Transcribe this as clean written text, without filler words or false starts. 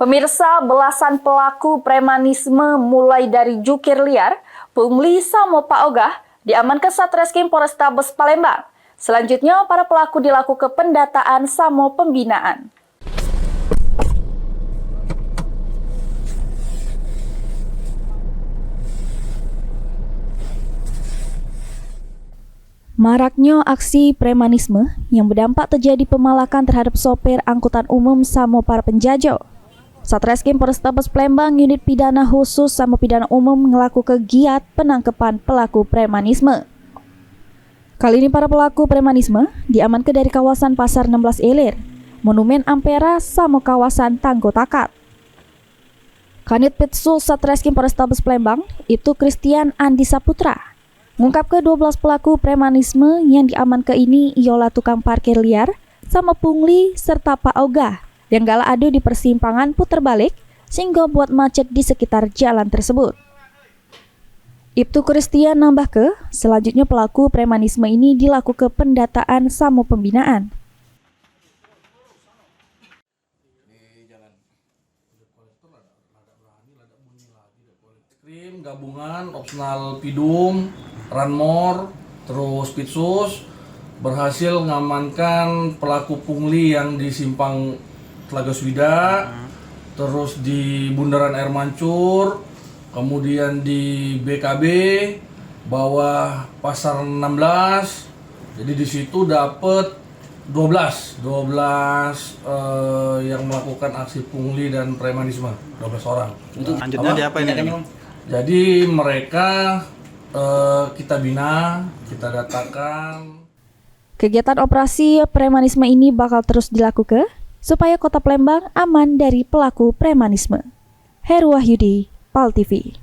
Pemirsa, belasan pelaku premanisme mulai dari jukir liar, pungli sama Pak Ogah diamankan Satreskrim Polrestabes Palembang. Selanjutnya, para pelaku dilakukan pendataan sama pembinaan. Maraknya aksi premanisme yang berdampak terjadi pemalakan terhadap sopir angkutan umum sama para penjajah. Satreskrim Polrestabes Palembang unit pidana khusus sama pidana umum melakukan giat penangkapan pelaku premanisme. Kali ini para pelaku premanisme diamankan dari kawasan Pasar 16 Ilir, Monumen Ampera sama kawasan Tanggo Takat. Kanit Pitsul Satreskrim Polrestabes Palembang itu Christian Andi Saputra mengungkapkan 12 pelaku premanisme yang diamankan ini ialah tukang parkir liar sama pungli serta Pak Ogah yang galak adu di persimpangan putar balik sehingga buat macet di sekitar jalan tersebut. Ibtu Christian nambah ke, selanjutnya pelaku premanisme ini dilakukan pendataan sama pembinaan. Krim gabungan opsional Pidum, Ranmor, terus Pitsus berhasil mengamankan pelaku pungli yang di Simpang Telaga Swida, terus di Bundaran Air Mancur, kemudian di BKB bawah Pasar 16. Jadi di situ dapat 12 yang melakukan aksi pungli dan premanisme, 12 orang. Untuk lanjutnya di apa ini? Jadi mereka kita bina, kita datakan. Kegiatan operasi premanisme ini bakal terus dilakukan supaya Kota Palembang aman dari pelaku premanisme. Heru Wahyudi, PAL TV.